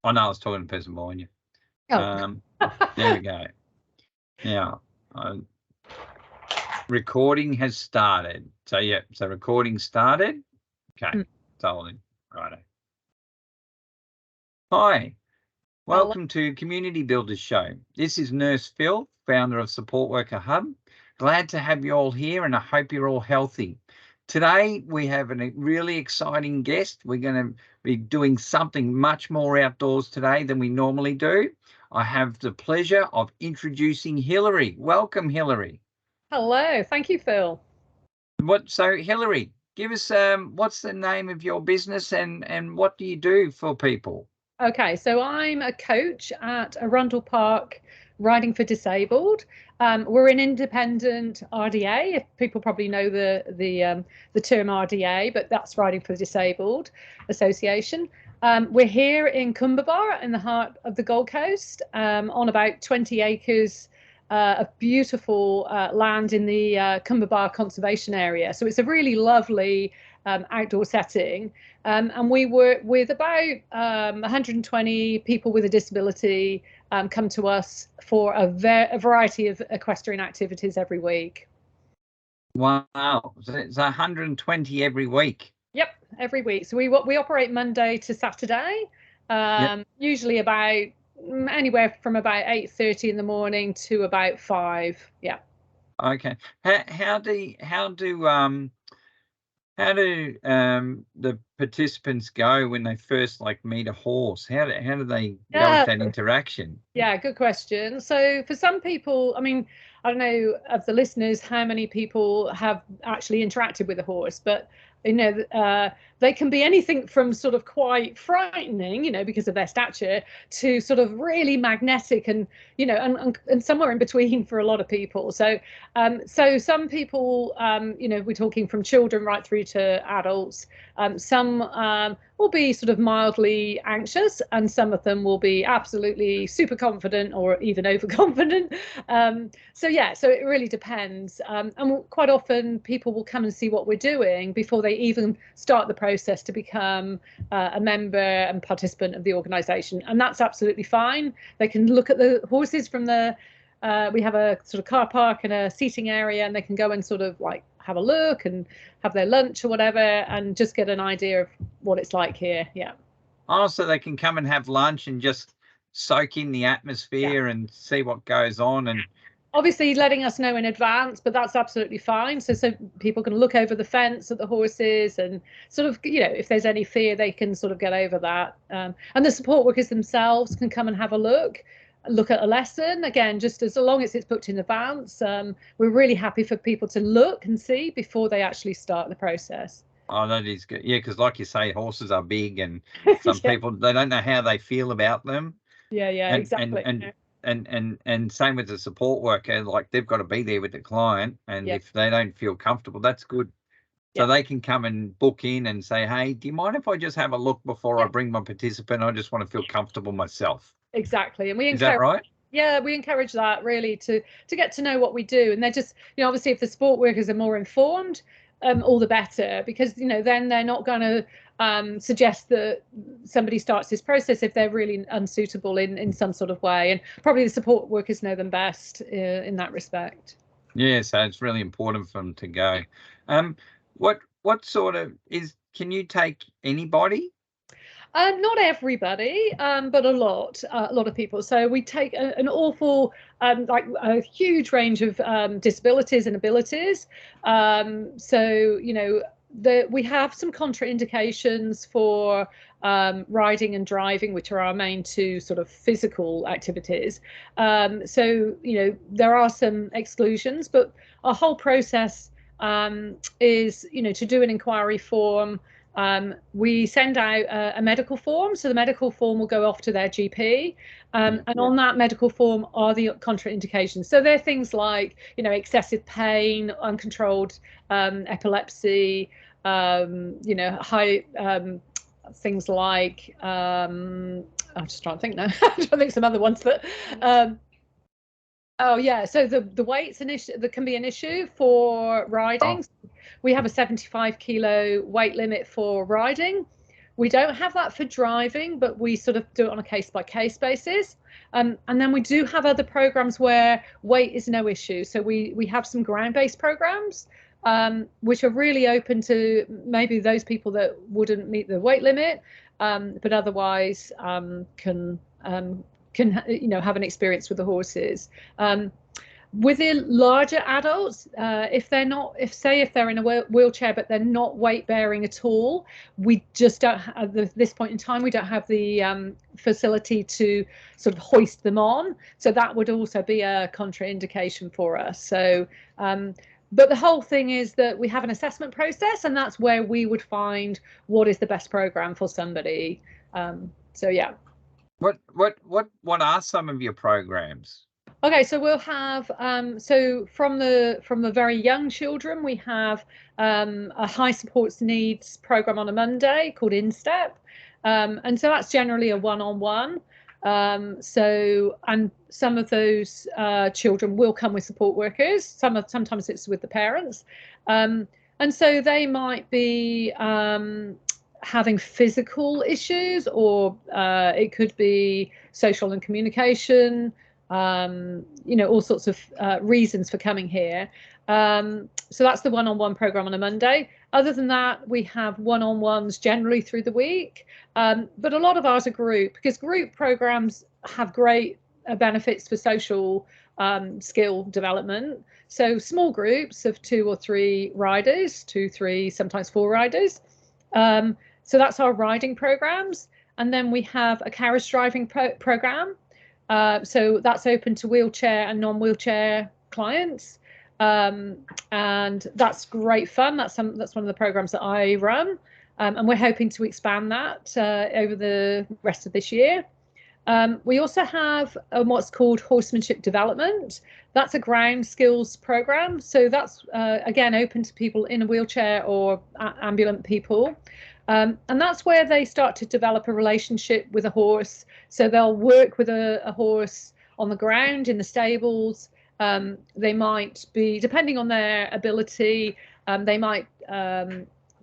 Oh no, I was talking to the person behind you. Oh. There we go. Now, recording has started. So yeah, so recording started. Okay, solid. Righto. Hi, welcome to Community Builders Show. This is Nurse Phill, founder of Support Worker Hub. Glad to have you all here, and I hope you're all healthy. Today we have a really exciting guest. We're going to be doing something much more outdoors today than we normally do. I have the pleasure of introducing Hilary. Welcome, Hilary. Hello, thank you, Phil. So Hilary, give us what's the name of your business and what do you do for people? Okay, so I'm a coach at Arundel Park Riding for Disabled. We're an independent RDA. People probably know the term RDA, but that's Riding for Disabled Association. We're here in Cumberbar, in the heart of the Gold Coast, on about 20 acres of beautiful land in the Cumberbar Conservation Area. So it's a really lovely outdoor setting, and we work with about 120 people with a disability come to us for a variety of equestrian activities every week. Wow, so it's 120 every week. Yep, every week. So we operate Monday to Saturday, usually about anywhere from about 8:30 in the morning to about 5. Yeah. Okay. How do the participants go when they first meet a horse? How do they go with that interaction? Yeah, good question. So for some people, I mean, I don't know of the listeners how many people have actually interacted with a horse, but you know, they can be anything from sort of quite frightening, you know, because of their stature, to sort of really magnetic, and you know, and somewhere in between for a lot of people. So so some people, you know, we're talking from children right through to adults. Some will be sort of mildly anxious, and some of them will be absolutely super confident or even overconfident. So yeah, so it really depends. And quite often people will come and see what we're doing before they even start the process to become a member and participant of the organisation, and that's absolutely fine. They can look at the horses from the we have a sort of car park and a seating area, and they can go and sort of like have a look and have their lunch or whatever, and just get an idea of what it's like here. Yeah. Oh, so they can come and have lunch and just soak in the atmosphere and see what goes on, and obviously letting us know in advance, but that's absolutely fine. So people can look over the fence at the horses and sort of, you know, if there's any fear, they can sort of get over that. And the support workers themselves can come and have a look at a lesson. Again, just as long as it's booked in advance, we're really happy for people to look and see before they actually start the process. Oh, that is good. Yeah, because like you say, horses are big, and some people, they don't know how they feel about them. Yeah, exactly. And same with the support worker, like they've got to be there with the client, and if they don't feel comfortable, that's good. So they can come and book in and say, hey, do you mind if I just have a look before I bring my participant? I just want to feel comfortable myself. Exactly. And we encourage, is that right? Yeah, we encourage that really to get to know what we do. And they're just, you know, obviously if the sport workers are more informed, all the better, because, you know, then they're not going to suggest that somebody starts this process if they're really unsuitable in some sort of way. And probably the support workers know them best in that respect. Yeah, so it's really important for them to go. What sort of can you take anybody? Not everybody, but a lot of people. So we take an awful, like a huge range of disabilities and abilities. So, you know, we have some contraindications for riding and driving, which are our main two sort of physical activities. So, you know, there are some exclusions, but our whole process is, you know, to do an inquiry form. We send out a medical form, so the medical form will go off to their GP, and on that medical form are the contraindications. So they're things like, you know, excessive pain, uncontrolled epilepsy, you know, high things like I'm just trying to think now. I'm trying to think some other ones that. Oh yeah, so the weight's an issue. That can be an issue for riding. We have a 75 kilo weight limit for riding. We don't have that for driving, but we sort of do it on a case-by-case basis. And then we do have other programs where weight is no issue. So we have some ground-based programs, which are really open to maybe those people that wouldn't meet the weight limit, but otherwise can have an experience with the horses. With the larger adults, if they're in a wheelchair but they're not weight bearing at all, we just don't at this point in time, we don't have the facility to sort of hoist them on. So that would also be a contraindication for us. So but the whole thing is that we have an assessment process, and that's where we would find what is the best program for somebody. So yeah. What are some of your programs? Okay, so we'll have so from the very young children, we have a high supports needs program on a Monday called InStep, and so that's generally a one-on-one. So, and some of those children will come with support workers. Sometimes it's with the parents, and so they might be having physical issues, or it could be social and communication. All sorts of reasons for coming here. So that's the one-on-one program on a Monday. Other than that, we have one-on-ones generally through the week, but a lot of ours are group, because group programs have great benefits for social skill development. So small groups of 2 or 3 riders, 2, 3, sometimes 4 riders. So that's our riding programs. And then we have a carriage driving program. So that's open to wheelchair and non-wheelchair clients, and that's great fun. That's one of the programs that I run, and we're hoping to expand that over the rest of this year. We also have what's called horsemanship development. That's a ground skills program. So that's again open to people in a wheelchair or ambulant people. And that's where they start to develop a relationship with a horse. So they'll work with a horse on the ground in the stables. They might be, depending on their ability, they might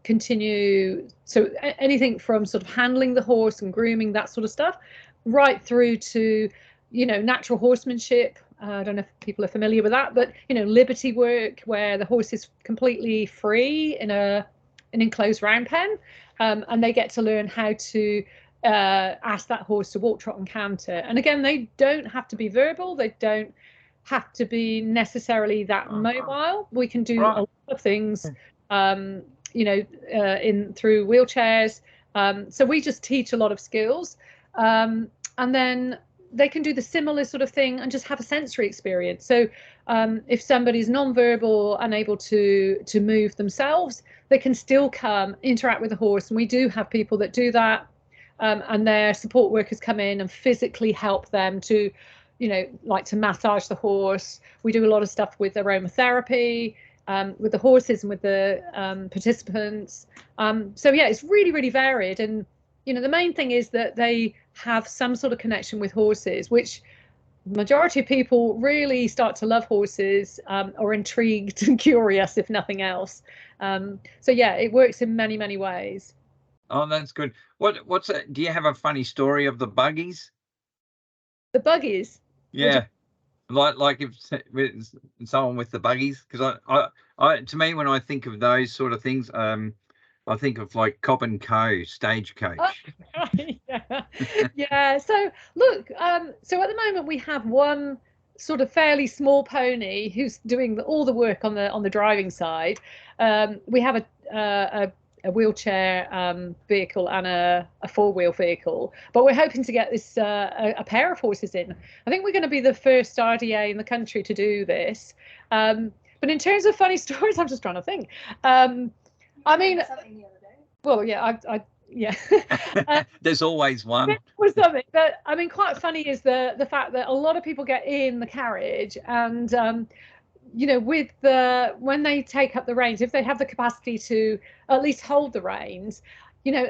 continue. So anything from sort of handling the horse and grooming, that sort of stuff, right through to, natural horsemanship. I don't know if people are familiar with that, but, liberty work, where the horse is completely free in an enclosed round pen. And they get to learn how to ask that horse to walk, trot and canter. And again, they don't have to be verbal. They don't have to be necessarily that mobile. We can do a lot of things, through wheelchairs. So we just teach a lot of skills. And then they can do the similar sort of thing and just have a sensory experience. So if somebody's non-verbal, unable to move themselves, they can still come interact with the horse. And we do have people that do that, and their support workers come in and physically help them to, like to massage the horse. We do a lot of stuff with aromatherapy, with the horses and with the participants. So yeah, it's really, really varied. And, the main thing is that they have some sort of connection with horses, which the majority of people really start to love horses, or intrigued and curious, if nothing else. So yeah, it works in many, many ways. Oh, that's good. What's do you have a funny story of the buggies? The buggies? Yeah. Like if someone with the buggies, because I to me, when I think of those sort of things, I think of like Cobb and Co. Stagecoach. Oh, yeah. Yeah. So look, so at the moment we have one sort of fairly small pony who's doing all the work on the driving side. We have a wheelchair vehicle and a 4-wheel vehicle, but we're hoping to get this a pair of horses in. I think we're going to be the first RDA in the country to do this. But in terms of funny stories, I'm just trying to think. I mean, well, yeah, yeah. There's always one. Was something, but I mean, quite funny is the fact that a lot of people get in the carriage, and with when they take up the reins, if they have the capacity to at least hold the reins,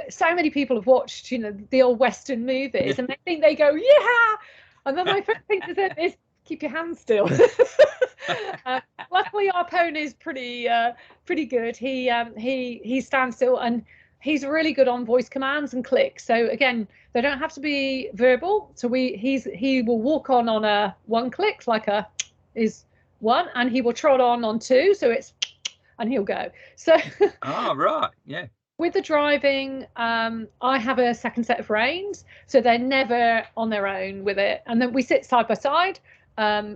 so many people have watched the old Western movies, and they think they go, yeah, and then my first thing to them is, keep your hands still. Luckily our pony is pretty good. He stands still, and he's really good on voice commands and clicks. So again, they don't have to be verbal. So he will walk on a one click, like a is one, and he will trot on two. So it's, and he'll go. So oh, right, yeah. With the driving, I have a second set of reins, so they're never on their own with it, and then we sit side by side.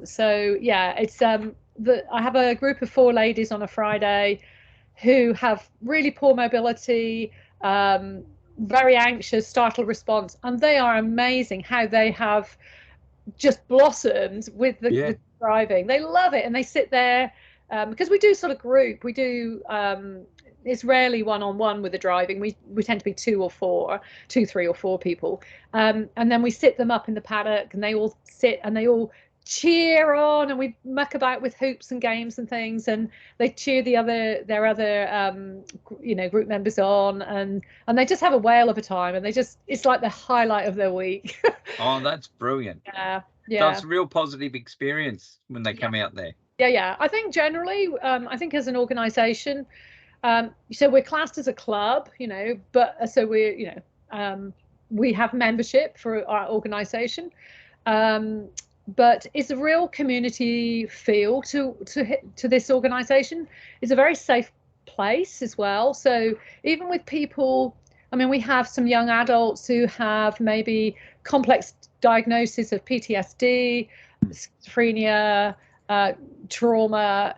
So yeah, it's I have a group of 4 ladies on a Friday who have really poor mobility, very anxious, startle response, and they are amazing how they have just blossomed with the driving. They love it, and they sit there because we do sort of group. We do. It's rarely one-on-one with the driving. We tend to be 2 or 4, 2, 3 or 4 people, and then we sit them up in the paddock, and they all sit and they all cheer on, and we muck about with hoops and games and things, and they cheer their other group members on, and they just have a whale of a time, and it's like the highlight of their week. Oh, that's brilliant. Yeah. So it's a real positive experience when they come out there. Yeah. I think generally, I think as an organization, so we're classed as a club, but so we're, we have membership for our organization, but it's a real community feel to this organization. It's a very safe place as well. So even with people, I mean, we have some young adults who have maybe complex diagnosis of PTSD, schizophrenia, trauma.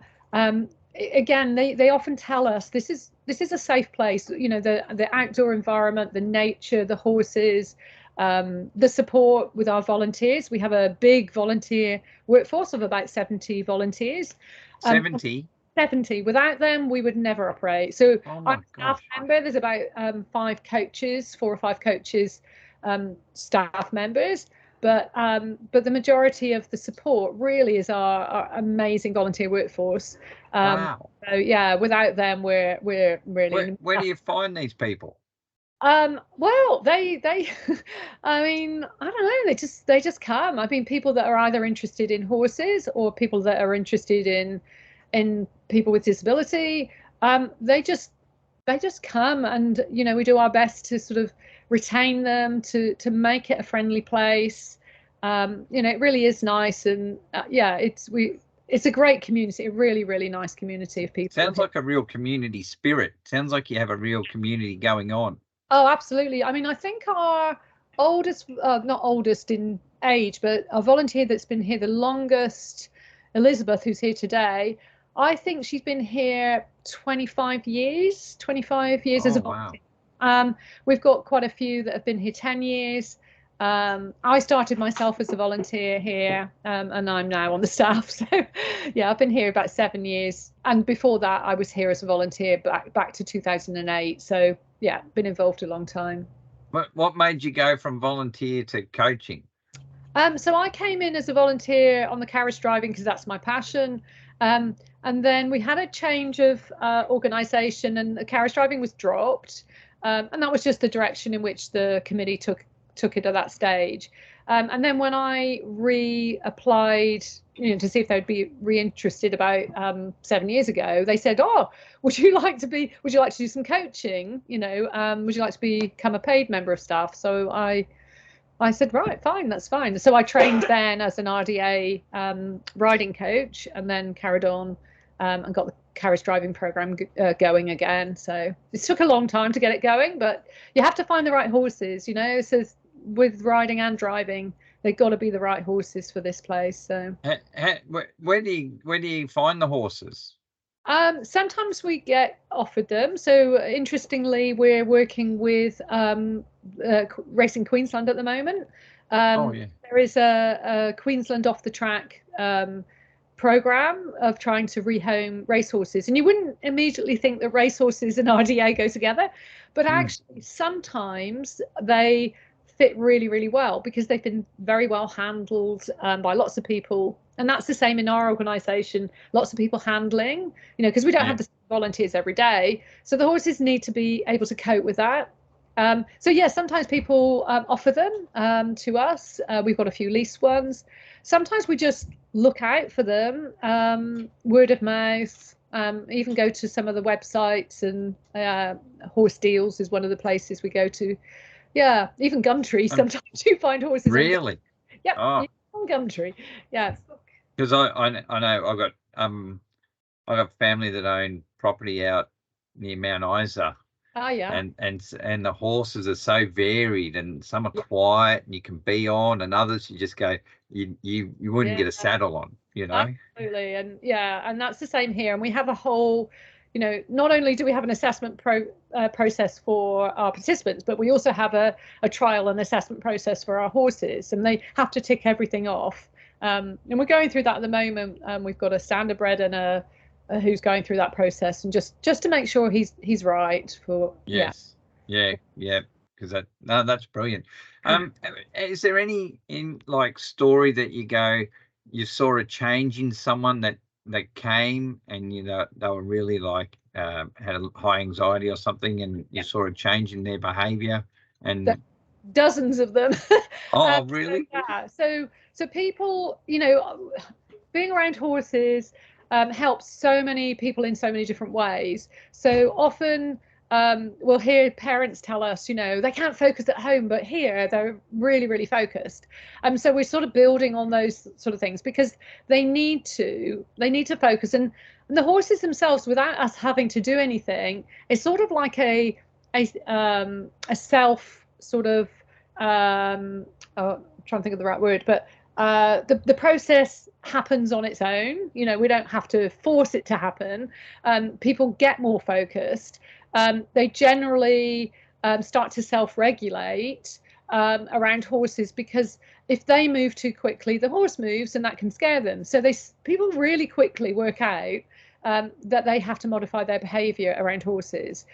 Again, they often tell us this is a safe place. The outdoor environment, the nature, the horses, the support with our volunteers. We have a big volunteer workforce of about 70 volunteers. 70? 70. Without them, we would never operate. So I'm a staff member. There's about 5 coaches, 4 or 5 coaches, staff members. But the majority of the support really is our amazing volunteer workforce. Wow. So yeah, without them, we're really. Where do you find these people? Well, they I mean, I don't know, they just come. I mean, people that are either interested in horses or people that are interested in people with disability. They just come, and we do our best to sort of retain them, to make it a friendly place. It really is nice, and it's a great community, a really, really nice community of people. Sounds like a real community spirit. Sounds like you have a real community going on. Oh, absolutely. I mean, I think our oldest, not oldest in age, but our volunteer that's been here the longest, Elizabeth, who's here today, I think she's been here 25 years as a volunteer. Wow. We've got quite a few that have been here 10 years. I started myself as a volunteer here, and I'm now on the staff. So yeah, I've been here about 7 years. And before that, I was here as a volunteer back to 2008. So yeah, been involved a long time. What made you go from volunteer to coaching? So I came in as a volunteer on the carriage driving because that's my passion. And then we had a change of organisation, and the carriage driving was dropped. And that was just the direction in which the committee took it at that stage. And then when I reapplied, to see if they'd be reinterested about 7 years ago, they said, "Oh, would you like to do some coaching? Would you like to become a paid member of staff?" So I said, "Right, fine, that's fine." So I trained then as an RDA riding coach, and then carried on and got the carriage driving program going again. So it took a long time to get it going, but you have to find the right horses. So with riding and driving, they've got to be the right horses for this place. So where do you find the horses? Sometimes we get offered them. So interestingly, we're working with Racing Queensland at the moment. There is a Queensland off the track program of trying to rehome racehorses, and you wouldn't immediately think that racehorses and RDA go together, but actually sometimes they fit really, really well because they've been very well handled by lots of people. And that's the same in our organisation, lots of people handling, because we don't have the volunteers every day, so the horses need to be able to cope with that. So yeah, sometimes people offer them to us. We've got a few leased ones. Sometimes we just look out for them, word of mouth, Even go to some of the websites, and Horse Deals is one of the places we go to. Yeah, even Gumtree. Sometimes you find horses. Really? Yep, on Gumtree. Yeah. Because I know I got family that own property out near Mount Isa. Oh yeah. And the horses are so varied, and some are quiet and you can be on, and others you just go, you wouldn't get a saddle on, you know. Absolutely. And yeah, and that's the same here. And we have a whole, you know, not only do we have an assessment process for our participants, but we also have a trial and assessment process for our horses, and they have to tick everything off. And we're going through that at the moment. We've got a standardbred and a who's going through that process, and just to make sure he's right for. Yes. Yeah. Because that's brilliant. Is there any story that you saw a change in someone that came, and you know they were really had a high anxiety or something, and you saw a change in their behavior? And dozens of them. Oh, really? So people, you know, being around horses helps so many people in so many different ways. So often we'll hear parents tell us, you know, they can't focus at home, but here they're really, really focused. So we're sort of building on those sort of things, because they need to focus. And the horses themselves, without us having to do anything, it's sort of like a self sort of, I'm trying to think of the right word, but the process happens on its own. You know, we don't have to force it to happen. People get more focused. They generally start to self-regulate around horses, because if they move too quickly, the horse moves, and that can scare them. So people really quickly work out that they have to modify their behavior around horses.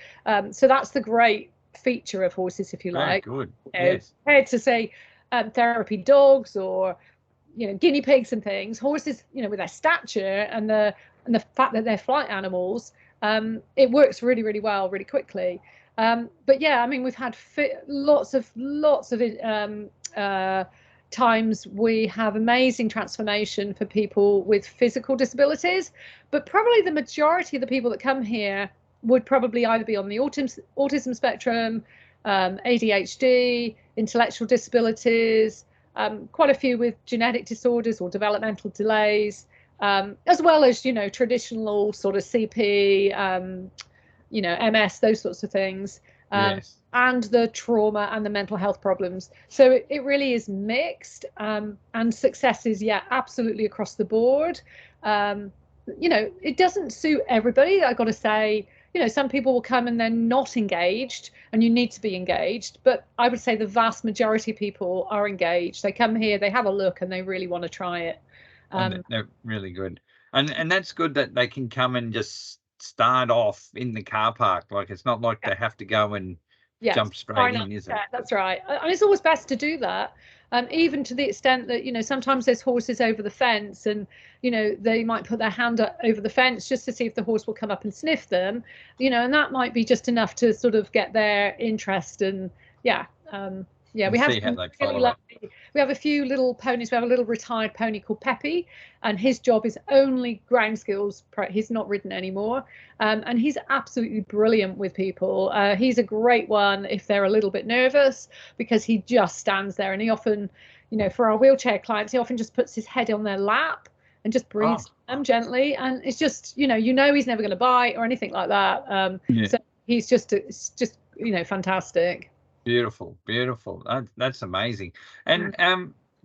So that's the great feature of horses, if you like. Good. Yes. Compared to, say, therapy dogs or, you know, guinea pigs and things, horses, you know, with their stature and the fact that they're flight animals, it works really, really well, really quickly. But yeah, I mean, we've had lots of times we have amazing transformation for people with physical disabilities, but probably the majority of the people that come here would probably either be on the autism spectrum, ADHD, intellectual disabilities, quite a few with genetic disorders or developmental delays, as well as, you know, traditional sort of CP, you know, MS, those sorts of things, and the trauma and the mental health problems. So it really is mixed, and success is, absolutely across the board. You know, it doesn't suit everybody, I've got to say. You know, some people will come and they're not engaged, and you need to be engaged. But I would say the vast majority of people are engaged. They come here, they have a look, and they really want to try it. And they're really good. And that's good that they can come and just start off in the car park. Like, it's not like they have to go and jump straight in, is it? Yeah, that's right. And it's always best to do that. Even to the extent that, you know, sometimes there's horses over the fence, and, you know, they might put their hand up over the fence just to see if the horse will come up and sniff them, you know, and that might be just enough to sort of get their interest. And we have a few little ponies. We have a little retired pony called Peppy, and his job is only ground skills. He's not ridden anymore, and he's absolutely brilliant with people. He's a great one if they're a little bit nervous, because he just stands there, and he often, you know, for our wheelchair clients, he often just puts his head on their lap and just breathes them gently, and it's just, you know he's never going to bite or anything like that. So he's just you know, fantastic. Beautiful. That's amazing. And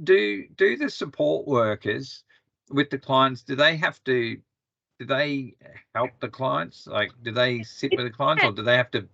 do the support workers with the clients, do they help the clients? Like, do they sit with the clients, or do they have to?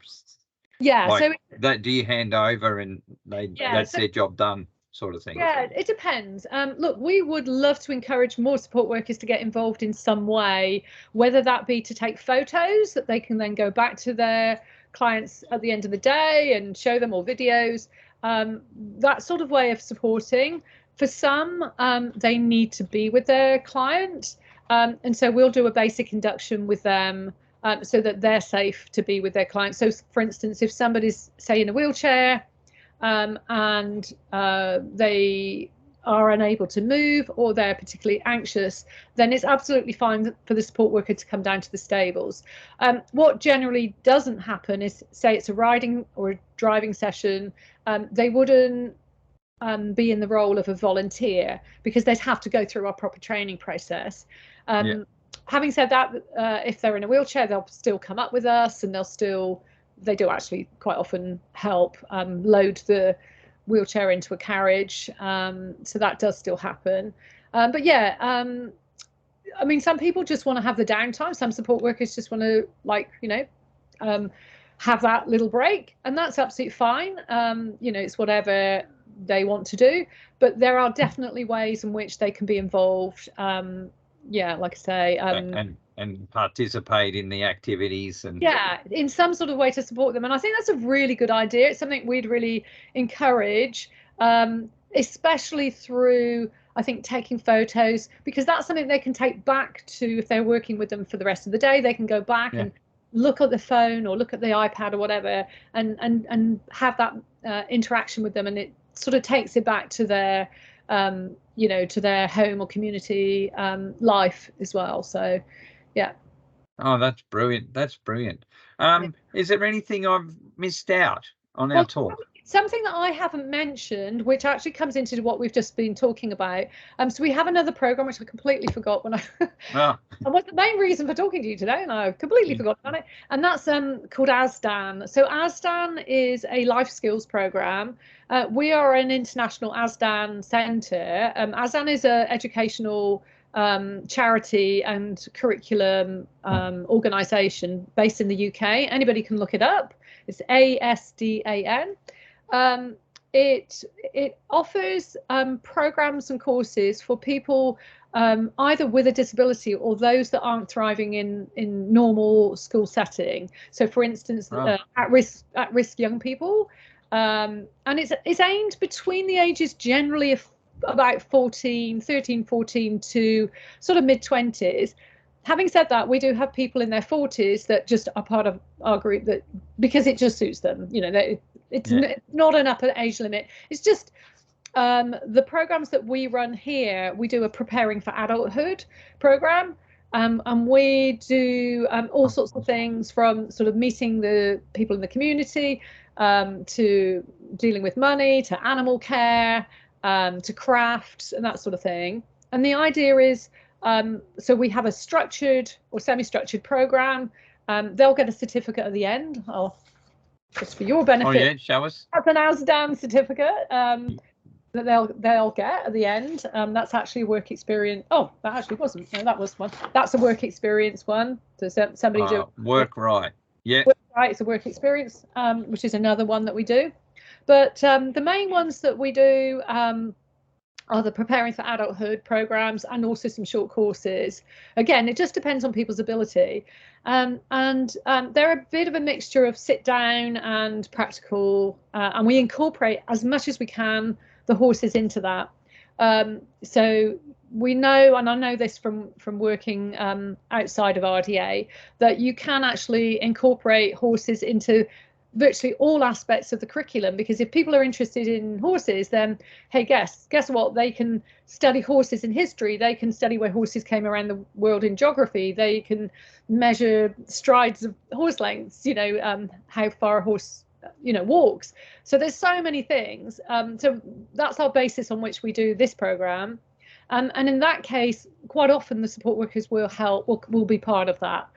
So do you hand over and that's their job done, sort of thing? Yeah, it depends. Look, we would love to encourage more support workers to get involved in some way, whether that be to take photos that they can then go back to their clients at the end of the day and show them, or videos, that sort of way of supporting. For some, they need to be with their client, and so we'll do a basic induction with them, so that they're safe to be with their client. So for instance, if somebody's, say, in a wheelchair, and they are unable to move or they're particularly anxious, then it's absolutely fine for the support worker to come down to the stables. What generally doesn't happen is, say it's a riding or a driving session, they wouldn't be in the role of a volunteer because they'd have to go through our proper training process. Having said that, if they're in a wheelchair, they'll still come up with us, and they do actually quite often help load the wheelchair into a carriage, so that does still happen. But yeah, I mean, some people just want to have the downtime. Some support workers just want to, like, you know, have that little break, and that's absolutely fine. You know, it's whatever they want to do, but there are definitely ways in which they can be involved. Yeah, like I say, and participate in the activities, and yeah, in some sort of way to support them. And I think that's a really good idea. It's something we'd really encourage, especially through, I think, taking photos, because that's something they can take back to, if they're working with them for the rest of the day, they can go back and look at the phone or look at the iPad or whatever, and have that interaction with them, and it sort of takes it back to their you know, to their home or community life as well. So yeah. Oh, that's brilliant. That's brilliant. Is there anything I've missed out on our talk? Something that I haven't mentioned, which actually comes into what we've just been talking about. So we have another program which I completely forgot when I and what's the main reason for talking to you today, and I've completely forgotten about it, and that's called ASDAN. So ASDAN is a life skills program. We are an international ASDAN centre. ASDAN is an educational charity and curriculum organisation based in the UK. Anybody can look it up. It's ASDAN. It offers programs and courses for people either with a disability or those that aren't thriving in normal school setting. So, for instance, at risk young people, and it's aimed between the ages generally of about 13, 14 to sort of mid-20s. Having said that, we do have people in their 40s that just are part of our group, that because it just suits them. You know, it's not an upper age limit. It's just the programs that we run here. We do a preparing for adulthood program, and we do all sorts of things, from sort of meeting the people in the community, to dealing with money, to animal care, to crafts and that sort of thing. And the idea is, so we have a structured or semi-structured program. They'll get a certificate at the end. Just for your benefit. Oh yeah, show us. That's an ASDAN certificate that they'll get at the end. That's actually a work experience. Oh, that actually wasn't. No, that was one. That's a work experience one. So somebody do work right. Yeah. Work right. It's a work experience, which is another one that we do. But the main ones that we do are the preparing for adulthood programs, and also some short courses. Again, it just depends on people's ability. And they're a bit of a mixture of sit down and practical, and we incorporate as much as we can the horses into that. So we know, and I know this from working outside of RDA, that you can actually incorporate horses into virtually all aspects of the curriculum, because if people are interested in horses, then hey, guess what, they can study horses in history, they can study where horses came around the world in geography, they can measure strides of horse lengths, you know, how far a horse, you know, walks. So there's so many things. So that's our basis on which we do this program. And in that case, quite often the support workers will be part of that.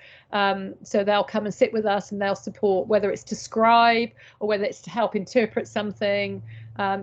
So they'll come and sit with us, and they'll support, whether it's to scribe or whether it's to help interpret something.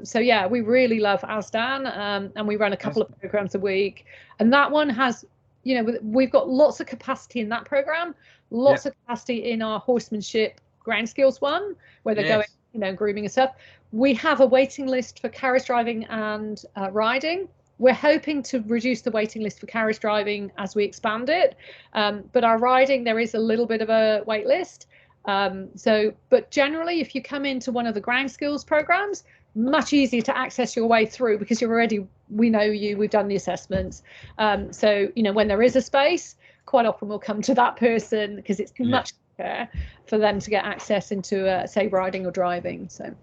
So yeah, we really love ASDAN, and we run a couple of programs a week. And that one has, you know, we've got lots of capacity in that program, lots of capacity in our horsemanship ground skills one, where they're going, you know, grooming and stuff. We have a waiting list for carriage driving and riding. We're hoping to reduce the waiting list for carriage driving as we expand it, but our riding, there is a little bit of a wait list. But generally, if you come into one of the ground skills programs, much easier to access your way through, because you're already, we know you, we've done the assessments. So, you know, when there is a space, quite often we'll come to that person, because it's much quicker for them to get access into, say, riding or driving. So.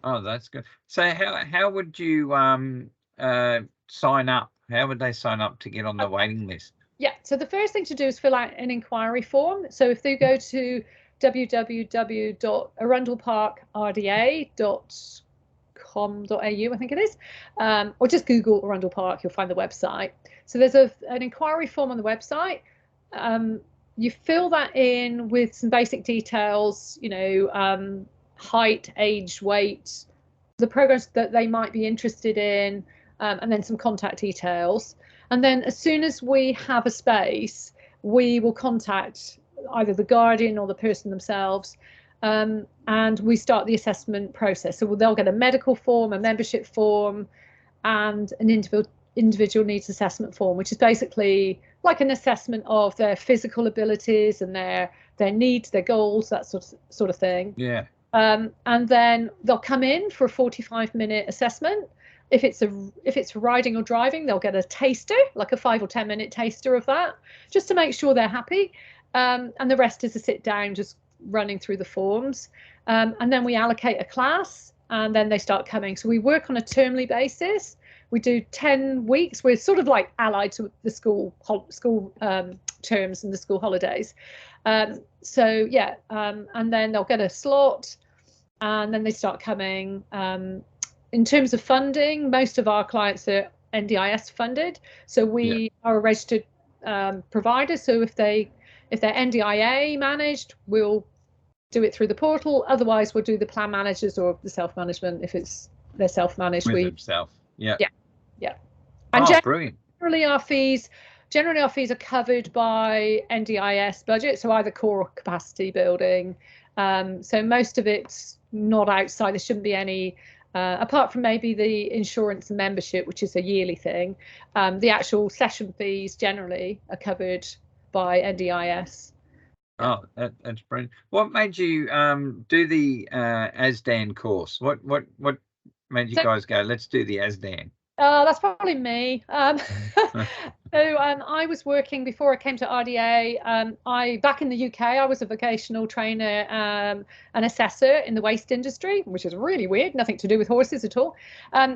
Oh, that's good. So how would you sign up? How would they sign up to get on the waiting list? Yeah, so the first thing to do is fill out an inquiry form. So if they go to www.arundelparkrda.com.au, I think it is, or just Google Arundel Park, you'll find the website. So there's an inquiry form on the website. You fill that in with some basic details, you know, height, age, weight, the programs that they might be interested in, and then some contact details. And then as soon as we have a space, we will contact either the guardian or the person themselves, and we start the assessment process. So they'll get a medical form, a membership form, and an individual needs assessment form, which is basically like an assessment of their physical abilities and their needs, their goals, that sort of thing. Yeah. And then they'll come in for a 45-minute assessment. If it's riding or driving, they'll get a taster, like a 5 or 10 minute taster of that, just to make sure they're happy. And the rest is a sit down, just running through the forms. And then we allocate a class, and then they start coming. So we work on a termly basis. We do 10 weeks. We're sort of like allied to the school terms and the school holidays. So yeah, and then they'll get a slot, and then they start coming. In terms of funding, most of our clients are NDIS funded, so we are a registered provider. So if they're NDIA managed, we'll do it through the portal. Otherwise, we'll do the plan managers or the self-management. If they're self-managed, yeah. And Brilliant. Generally our fees are covered by NDIS budget, so either core or capacity building. So most of it's not outside. There shouldn't be any, apart from maybe the insurance and membership, which is a yearly thing. The actual session fees generally are covered by NDIS. Oh, that's brilliant. What made you do the ASDAN course? What made you guys go, let's do the ASDAN? That's probably me. I was working before I came to RDA. Back in the UK, I was a vocational trainer, an assessor in the waste industry, which is really weird, nothing to do with horses at all.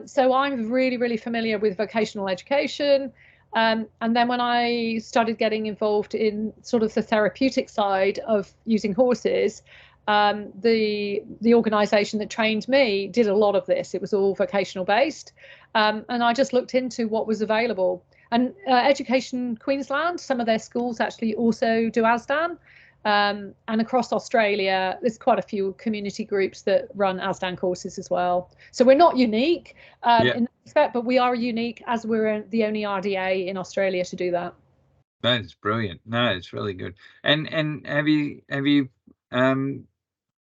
So I'm really, really familiar with vocational education. And then when I started getting involved in sort of the therapeutic side of using horses, the organisation that trained me did a lot of this. It was all vocational based. And I just looked into what was available. And Education Queensland, some of their schools actually also do ASDAN. And across Australia, there's quite a few community groups that run ASDAN courses as well. So we're not unique in that respect, but we are unique as we're the only RDA in Australia to do that. That's brilliant. No, it's really good. And have you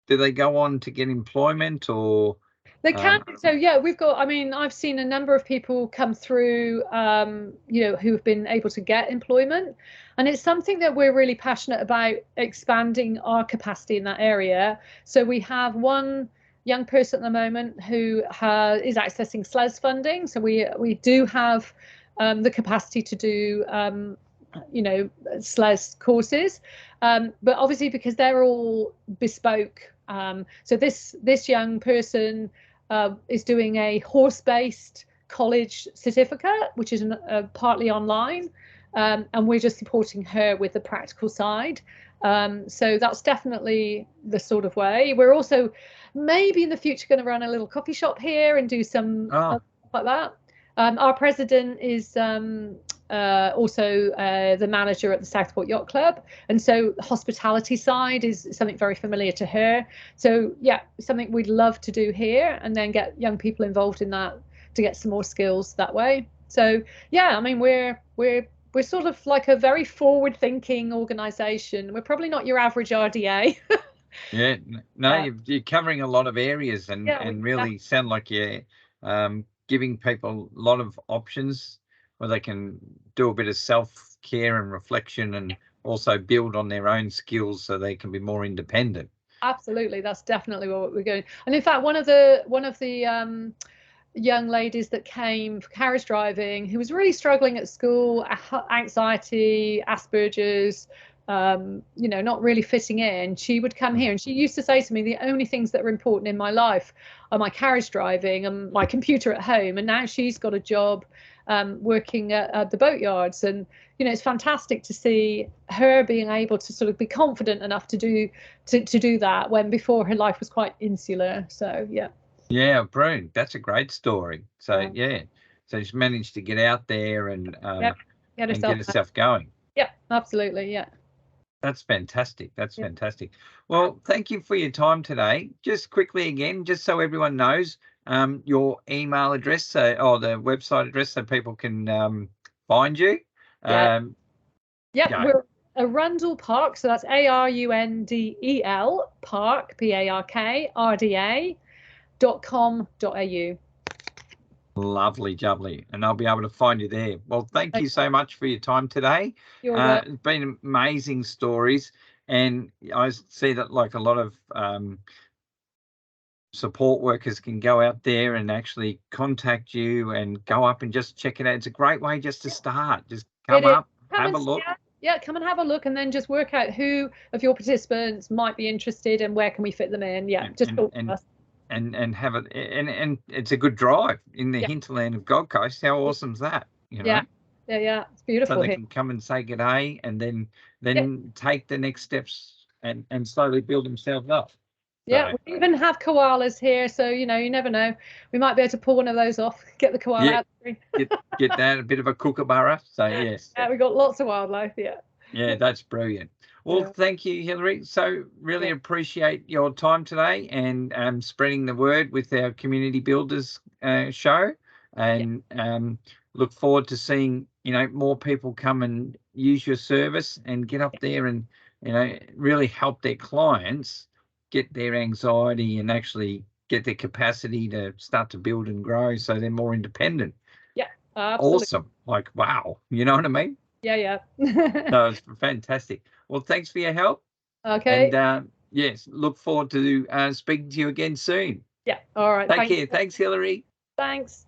do they go on to get employment, or they can? So yeah, we've got, I mean, I've seen a number of people come through, you know, who've been able to get employment, and it's something that we're really passionate about, expanding our capacity in that area. So we have one young person at the moment who is accessing SLES funding. So we do have the capacity to do you know, SLES courses, but obviously because they're all bespoke. So this young person is doing a horse-based college certificate, which is partly online, and we're just supporting her with the practical side. So that's definitely the sort of way. We're also maybe in the future going to run a little coffee shop here and do some like that. Our president is also the manager at the Southport Yacht Club, and so the hospitality side is something very familiar to her. So yeah, something we'd love to do here, and then get young people involved in that to get some more skills that way. So yeah, I mean, we're sort of like a very forward-thinking organisation. We're probably not your average RDA. Yeah, no, you're covering a lot of areas, and really sound like you're giving people a lot of options where they can do a bit of self-care and reflection, and also build on their own skills so they can be more independent. Absolutely, that's definitely what we're going. And in fact, one of the young ladies that came for carriage driving, who was really struggling at school, anxiety, Asperger's, you know, not really fitting in, she would come here, and she used to say to me, the only things that are important in my life are my carriage driving and my computer at home. And now she's got a job working at the boatyards, and you know, it's fantastic to see her being able to sort of be confident enough to do that, when before her life was quite insular. So yeah, brilliant. That's a great story. So yeah. so she's managed to get out there and Get and get herself going. Yeah, absolutely. Yeah. That's fantastic. That's fantastic. Well, thank you for your time today. Just quickly again, just so everyone knows, your email address or the website address, so people can find you. We're Arundel Park, so that's ARUNDEL Park, PARK, RDA.com.au. Lovely, jubbly. And I'll be able to find you there. Well, thank you so much for your time today. It's been amazing stories. And I see that like a lot of support workers can go out there and actually contact you and go up and just check it out. It's a great way just to start. Just come up, have a look. Come and have a look, and then just work out who of your participants might be interested and where can we fit them in. Just talk to us. And have it, and it's a good drive in the hinterland of Gold Coast. How awesome is that? You know? Yeah, it's beautiful. So they can come and say good day, and then take the next steps and slowly build themselves up. Yeah, we even have koalas here, so you know, you never know. We might be able to pull one of those off, get the koala out. get that, a bit of a kookaburra. So yes. Yeah, we've got lots of wildlife. Yeah, that's brilliant. Well, thank you, Hilary. So really appreciate your time today and spreading the word with our Community Builders show, and look forward to seeing, you know, more people come and use your service and get up there and, you know, really help their clients get their anxiety and actually get their capacity to start to build and grow, so they're more independent. Absolutely. Awesome. Like, wow. You know what I mean? Yeah. No, it's fantastic. Well, thanks for your help. Okay. And yes, look forward to speaking to you again soon. Yeah. All right. Take care. Thanks, Hilary. Thanks.